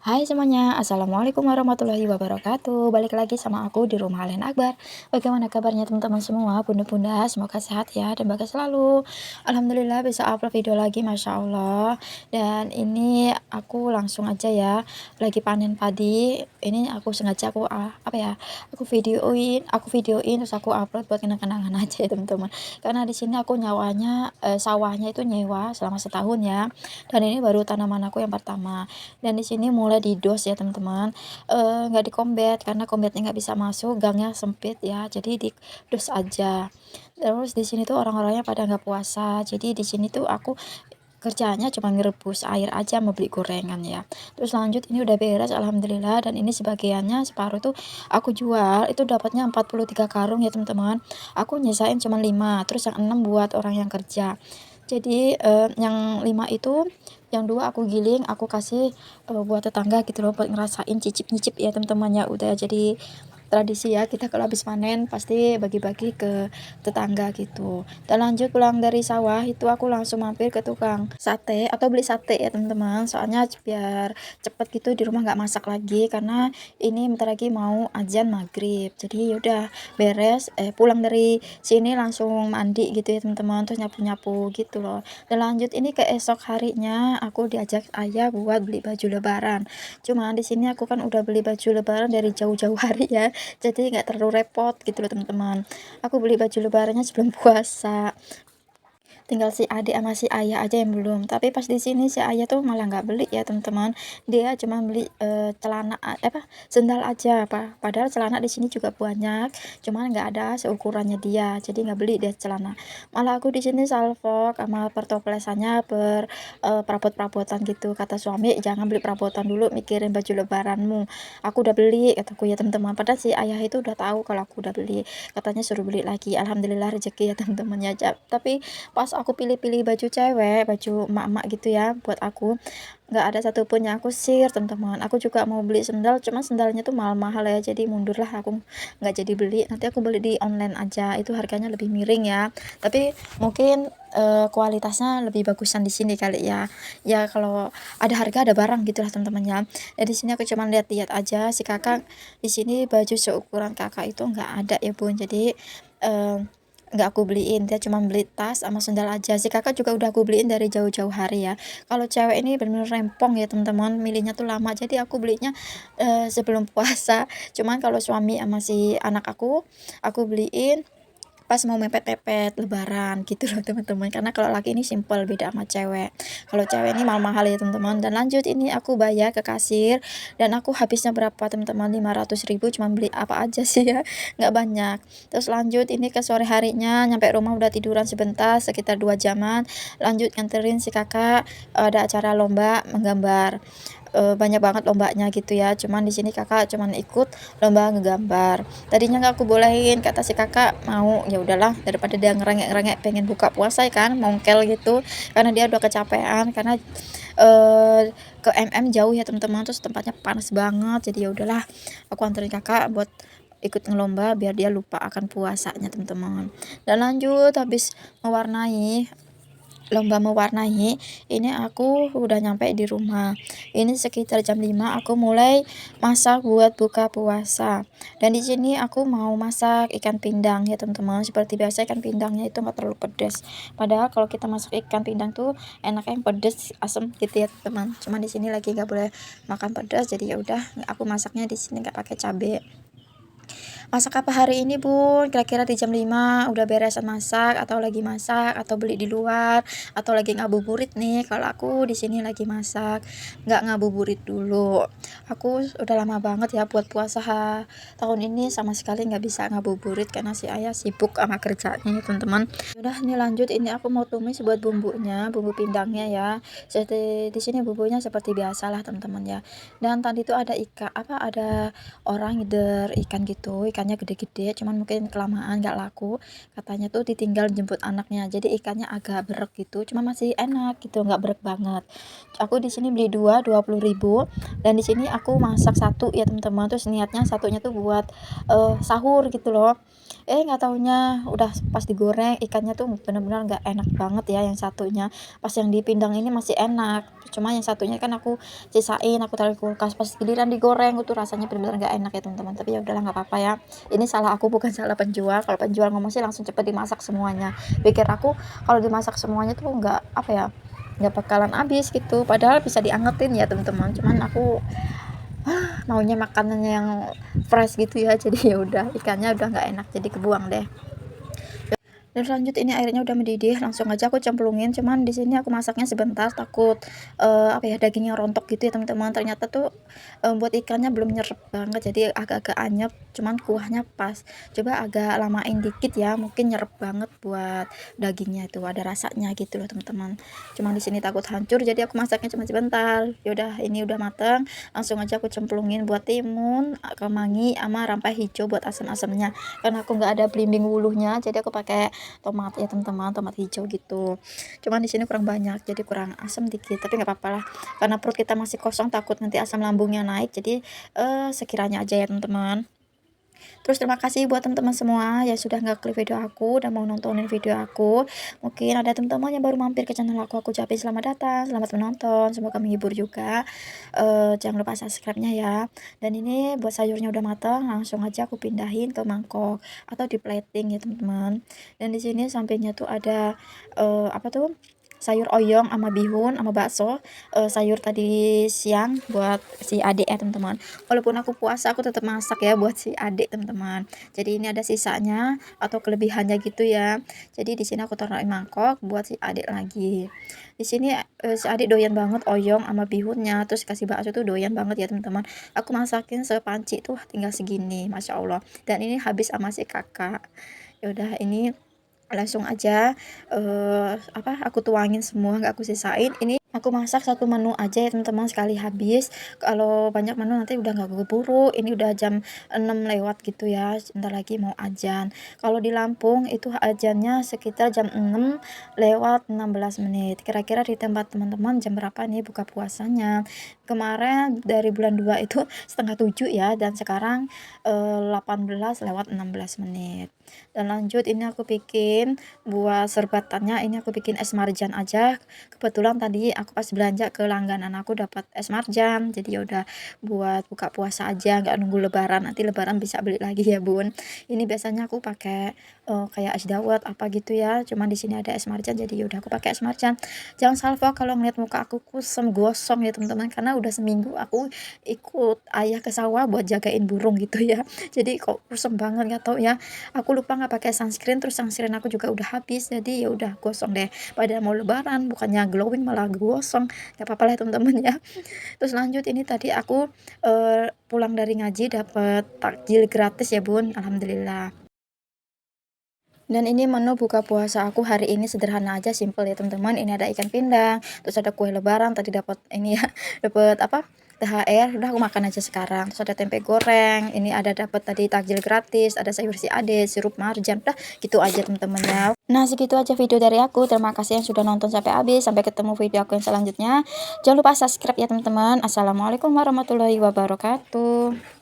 Hai semuanya, Assalamualaikum warahmatullahi wabarakatuh. Balik lagi sama aku di rumah Alen Akbar. Bagaimana kabarnya teman-teman semua? Bunda-bunda, semoga sehat ya dan bahagia selalu. Alhamdulillah bisa upload video lagi, Masya Allah. Dan ini aku langsung aja ya, lagi panen padi. Ini aku sengaja apa ya? Aku videoin terus aku upload buat kenang-kenangan aja ya teman-teman. Karena di sini aku sawahnya itu nyewa selama setahun ya. Dan ini baru tanaman aku yang pertama. Dan di sini mulai didos ya teman-teman, nggak dikombet karena kombetnya nggak bisa masuk, gangnya sempit ya, jadi didos aja. Terus di sini tuh orang-orangnya pada nggak puasa, jadi di sini tuh aku kerjanya cuma ngerebus air aja mau beli gorengan ya. Terus lanjut ini udah beres alhamdulillah, dan ini sebagiannya separuh tuh aku jual, itu dapatnya 43 karung ya teman-teman. Aku nyisain cuma 5, terus yang 6 buat orang yang kerja. Jadi yang 5 itu, yang 2 aku giling, aku kasih buat tetangga gitu loh, buat ngerasain cicip-nyicip ya teman-teman ya. Udah jadi tradisi ya, kita kalau habis panen pasti bagi-bagi ke tetangga gitu. Dan lanjut pulang dari sawah itu aku langsung mampir ke tukang sate atau beli sate ya teman-teman, soalnya biar cepet gitu di rumah nggak masak lagi, karena ini bentar lagi mau azan maghrib. Jadi yaudah beres, pulang dari sini langsung mandi gitu ya teman-teman, terus nyapu-nyapu gitu loh. Dan lanjut ini ke esok harinya aku diajak ayah buat beli baju lebaran. Cuman di sini aku kan udah beli baju lebaran dari jauh-jauh hari ya, jadi nggak terlalu repot gitu loh teman-teman. Aku beli baju lebarannya sebelum puasa, tinggal si adik sama si ayah aja yang belum. Tapi pas di sini si ayah tuh malah nggak beli ya teman-teman, dia cuma beli sendal aja padahal celana di sini juga banyak, cuman nggak ada seukurannya dia, jadi nggak beli dia celana. Malah aku di sini salfok sama pertoplesannya perabot-perabotan gitu. Kata suami jangan beli perabotan dulu, mikirin baju lebaranmu. Aku udah beli kataku ya teman-teman, padahal si ayah itu udah tahu kalau aku udah beli, katanya suruh beli lagi. Alhamdulillah rezeki ya teman-teman ya. Tapi pas aku pilih-pilih baju cewek, baju emak-emak gitu ya buat aku, nggak ada satupun yang aku sir teman-teman. Aku juga mau beli sendal, cuma sendalnya tuh mahal-mahal ya, jadi mundur lah, aku nggak jadi beli. Nanti aku beli di online aja, itu harganya lebih miring ya, tapi mungkin kualitasnya lebih bagusan di sini kali ya. Ya kalau ada harga ada barang gitulah teman-teman ya. Ya di sini aku cuma lihat-lihat aja. Si kakak di sini baju seukuran kakak itu nggak ada ya bun, jadi eh, nggak aku beliin, dia cuma beli tas sama sendal aja. Si kakak juga udah aku beliin dari jauh-jauh hari ya. Kalau cewek ini bener-bener rempong ya teman-teman, milihnya tuh lama, jadi aku belinya sebelum puasa. Cuman kalau suami sama si anak aku beliin pas mau mepet-mepet lebaran gitu loh teman-teman, karena kalau laki ini simple, beda sama cewek. Kalau cewek ini mahal-mahal ya teman-teman. Dan lanjut ini aku bayar ke kasir, dan aku habisnya berapa teman-teman, 500.000 cuma beli apa aja sih ya, nggak banyak. Terus lanjut ini ke sore harinya, nyampe rumah udah tiduran sebentar sekitar 2 jaman. Lanjut nganterin si kakak, ada acara lomba menggambar, banyak banget lombanya gitu ya. Cuman di sini kakak cuman ikut lomba ngegambar. Tadinya nggak aku bolehin, kata si kakak mau, ya udahlah daripada dia ngerengek-ngerengek pengen buka puasa ya kan, mongkel gitu, karena dia udah kecapean, karena ke jauh ya teman-teman, terus tempatnya panas banget. Jadi ya udahlah, aku anterin kakak buat ikut ngelomba biar dia lupa akan puasanya teman-teman. Dan lanjut habis mewarnai lomba mewarnai, ini aku udah nyampe di rumah. Ini sekitar jam 5 aku mulai masak buat buka puasa. Dan di sini aku mau masak ikan pindang ya teman-teman. Seperti biasa ikan pindangnya itu nggak terlalu pedas. Padahal kalau kita masak ikan pindang tuh enaknya yang pedas, asam gitu ya teman. Cuman di sini lagi nggak boleh makan pedas, jadi ya udah aku masaknya di sini nggak pakai cabai. Masak apa hari ini bun? Kira-kira di jam 5 udah beresan masak, atau lagi masak, atau beli di luar, atau lagi ngabuburit nih? Kalau aku di sini lagi masak, nggak ngabuburit dulu. Aku udah lama banget ya buat puasa tahun ini sama sekali nggak bisa ngabuburit karena si ayah sibuk sama kerjanya ya teman-teman. Udah nih lanjut, ini aku mau tumis buat bumbunya, bumbu pindangnya ya. Jadi di sini bumbunya seperti biasa lah teman-teman ya. Dan tadi tuh ada orang ngider ikan gitu, ikannya gede-gede, cuman mungkin kelamaan nggak laku, katanya tuh ditinggal jemput anaknya, jadi ikannya agak berek gitu, cuma masih enak gitu, nggak berek banget. Aku di sini beli 20.000, dan di sini aku masak satu ya teman-teman, terus niatnya satunya tuh buat sahur gitu loh. Nggak taunya udah pas digoreng ikannya tuh bener-bener nggak enak banget ya yang satunya, pas yang dipindang ini masih enak, cuma yang satunya kan aku sisain, aku taruh di kulkas, pas giliran digoreng itu rasanya bener-bener nggak enak ya teman-teman. Tapi ya udahlah nggak apa-apa ya, ini salah aku bukan salah penjual. Kalau penjual ngomong sih langsung cepet dimasak semuanya, pikir aku kalau dimasak semuanya tuh nggak apa ya, nggak bakalan habis gitu, padahal bisa diangetin ya teman-teman, cuman aku maunya makanannya yang fresh gitu ya, jadi ya udah ikannya udah nggak enak jadi kebuang deh. Dan lanjut ini airnya udah mendidih, langsung aja aku cemplungin. Cuman di sini aku masaknya sebentar, takut apa ya, dagingnya rontok gitu ya teman-teman. Ternyata tuh buat ikannya belum nyerep banget, jadi agak-agak anyep, cuman kuahnya pas. Coba agak lamain dikit ya, mungkin nyerep banget buat dagingnya itu, ada rasanya gitu loh teman-teman. Cuman di sini takut hancur, jadi aku masaknya cuma sebentar. Yaudah ini udah mateng, langsung aja aku cemplungin buat timun, kemangi, sama rampai hijau buat asam-asamnya. Karena aku nggak ada belimbing wuluhnya, jadi aku pakai tomat ya teman-teman, tomat hijau gitu. Cuman di sini kurang banyak, jadi kurang asam dikit, tapi nggak apa-apa lah, karena perut kita masih kosong, takut nanti asam lambungnya naik, jadi sekiranya aja ya teman-teman. Terus terima kasih buat teman-teman semua yang sudah ngeklik video aku dan mau nontonin video aku. Mungkin ada teman-teman yang baru mampir ke channel aku ucapin selamat datang, selamat menonton, semoga menghibur juga. Jangan lupa subscribe-nya ya. Dan ini buat sayurnya udah matang, langsung aja aku pindahin ke mangkok atau di plating ya teman-teman. Dan di sini sampingnya tuh ada apa tuh, sayur oyong sama bihun sama bakso. Sayur tadi siang buat si adik ya teman-teman, walaupun aku puasa aku tetap masak ya buat si adik teman-teman. Jadi ini ada sisanya atau kelebihannya gitu ya, jadi di sini aku taruhin mangkok buat si adik lagi. Di sini si adik doyan banget oyong sama bihunnya, terus kasih bakso tuh doyan banget ya teman-teman. Aku masakin sepanci tuh tinggal segini, masya Allah, dan ini habis sama si kakak. Ya udah ini langsung aja aku tuangin semua, nggak aku sisain. Ini aku masak satu menu aja ya teman-teman, sekali habis. Kalau banyak menu nanti udah nggak keburu. Ini udah jam 6 lewat gitu ya, sebentar lagi mau azan. Kalau di Lampung itu azannya sekitar jam 6 lewat 16 menit. Kira-kira di tempat teman-teman jam berapa nih buka puasanya? Kemarin dari bulan 2 itu setengah 7 ya, dan sekarang 18 lewat 16 menit. Dan lanjut ini aku bikin buat serbatannya, ini aku bikin es marjan aja. Kebetulan tadi aku pas belanja ke langganan aku dapat es marjan, jadi ya udah buat buka puasa aja, nggak nunggu lebaran, nanti lebaran bisa beli lagi ya bun. Ini biasanya aku pakai kayak es dawet apa gitu ya, cuman di sini ada es marjan, jadi ya udah aku pakai es marjan. Jangan salvo kalau ngeliat muka aku kusam gosong ya teman-teman, karena udah seminggu aku ikut ayah ke sawah buat jagain burung gitu ya, jadi kok kusam banget nggak tahu ya. Aku lupa nggak pakai sunscreen, terus sunscreen aku juga udah habis, jadi ya udah gosong deh. Padahal mau lebaran bukannya glowing malah gosong. Gak apa-apa lah teman-teman ya. Terus lanjut ini tadi aku pulang dari ngaji dapat takjil gratis ya bun, alhamdulillah. Dan ini menu buka puasa aku hari ini sederhana aja, simple ya teman-teman. Ini ada ikan pindang, terus ada kue lebaran tadi dapat ini ya, dapat apa? THR, udah aku makan aja sekarang. Terus ada tempe goreng, ini ada dapat tadi takjil gratis, ada sayur si ade, sirup marjan, udah gitu aja teman-teman ya. Nah segitu aja video dari aku. Terima kasih yang sudah nonton sampai habis. Sampai ketemu video aku yang selanjutnya. Jangan lupa subscribe ya teman-teman. Assalamualaikum warahmatullahi wabarakatuh.